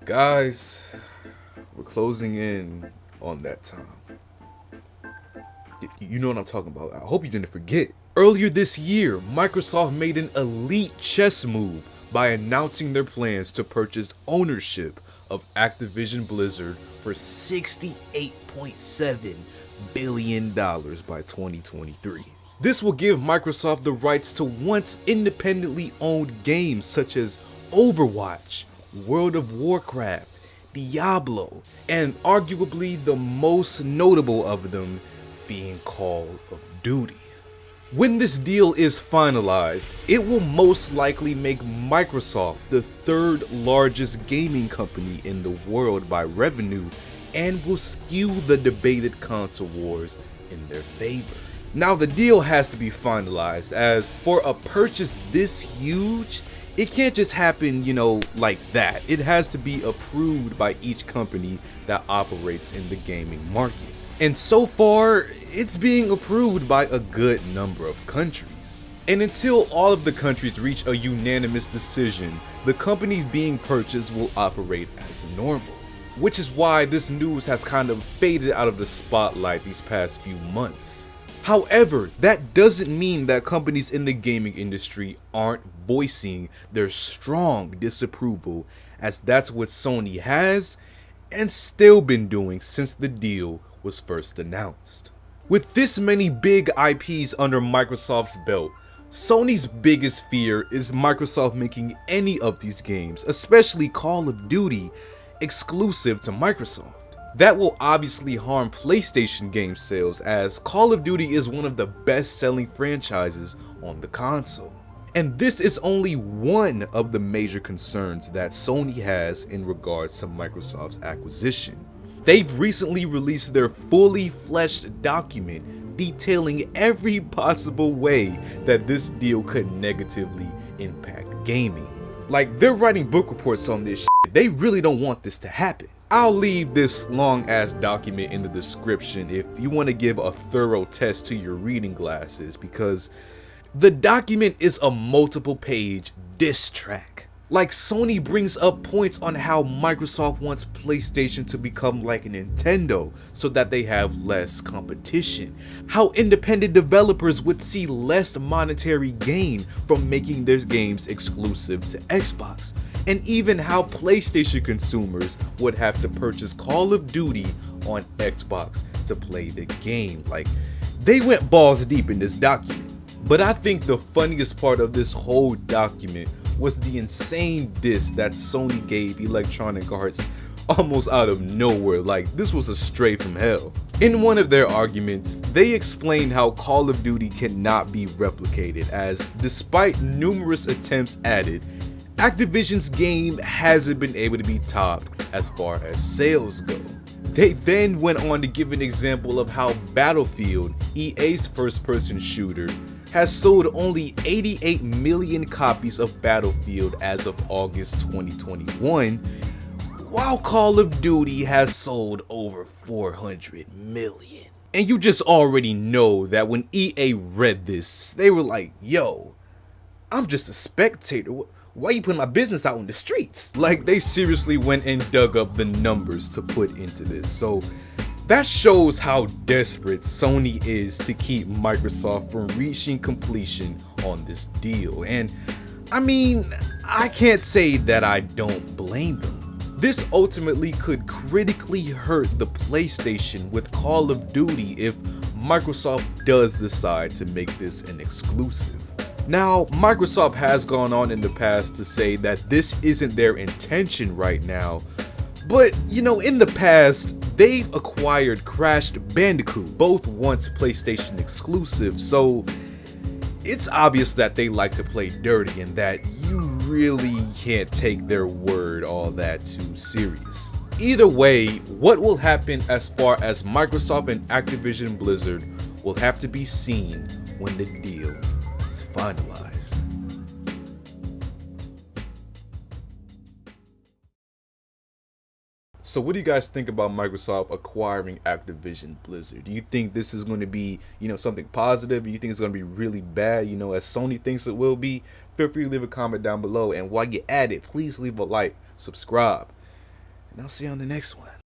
Guys, we're closing in on that time. You know what I'm talking about. I hope you didn't forget. Earlier this year, Microsoft made an elite chess move by announcing their plans to purchase ownership of Activision Blizzard for $68.7 billion by 2023. This will give Microsoft the rights to once independently owned games such as Overwatch, World of Warcraft, Diablo, and arguably the most notable of them being Call of Duty. When this deal is finalized, it will most likely make Microsoft the third largest gaming company in the world by revenue and will skew the debated console wars in their favor. Now the deal has to be finalized, as for a purchase this huge, it can't just happen, like that. It has to be approved by each company that operates in the gaming market. And so far, it's being approved by a good number of countries. And until all of the countries reach a unanimous decision, the companies being purchased will operate as normal. Which is why this news has kind of faded out of the spotlight these past few months. However, that doesn't mean that companies in the gaming industry aren't voicing their strong disapproval, as that's what Sony has and still been doing since the deal was first announced. With this many big IPs under Microsoft's belt, Sony's biggest fear is Microsoft making any of these games, especially Call of Duty, exclusive to Microsoft. That will obviously harm PlayStation game sales, as Call of Duty is one of the best-selling franchises on the console. And this is only one of the major concerns that Sony has in regards to Microsoft's acquisition. They've recently released their fully fleshed document detailing every possible way that this deal could negatively impact gaming. Like, they're writing book reports on this shit. They really don't want this to happen. I'll leave this long ass document in the description if you want to give a thorough test to your reading glasses, because the document is a multiple page diss track. Like, Sony brings up points on how Microsoft wants PlayStation to become like a Nintendo so that they have less competition, how independent developers would see less monetary gain from making their games exclusive to Xbox, and even how PlayStation consumers would have to purchase Call of Duty on Xbox to play the game. Like, they went balls deep in this document. But I think the funniest part of this whole document was the insane diss that Sony gave Electronic Arts almost out of nowhere. Like, this was a stray from hell. In one of their arguments, they explained how Call of Duty cannot be replicated, as despite numerous attempts at it, Activision's game hasn't been able to be topped as far as sales go. They then went on to give an example of how Battlefield, EA's first-person shooter, has sold only 88 million copies of Battlefield as of August 2021, while Call of Duty has sold over 400 million. And you just already know that when EA read this, they were like, yo, I'm just a spectator. Why you putting my business out in the streets? Like, they seriously went and dug up the numbers to put into this. So that shows how desperate Sony is to keep Microsoft from reaching completion on this deal. And I mean, I can't say that I don't blame them. This ultimately could critically hurt the PlayStation with Call of Duty if Microsoft does decide to make this an exclusive. Now, Microsoft has gone on in the past to say that this isn't their intention right now, but in the past, they've acquired Crash Bandicoot, both once PlayStation exclusive, so it's obvious that they like to play dirty and that you really can't take their word all that too serious. Either way, what will happen as far as Microsoft and Activision Blizzard will have to be seen when the deal is finalized. So what do you guys think about Microsoft acquiring Activision Blizzard? Do you think this is going to be, something positive? Do you think it's going to be really bad, as Sony thinks it will be? Feel free to leave a comment down below. And while you're at it, please leave a like, subscribe, and I'll see you on the next one.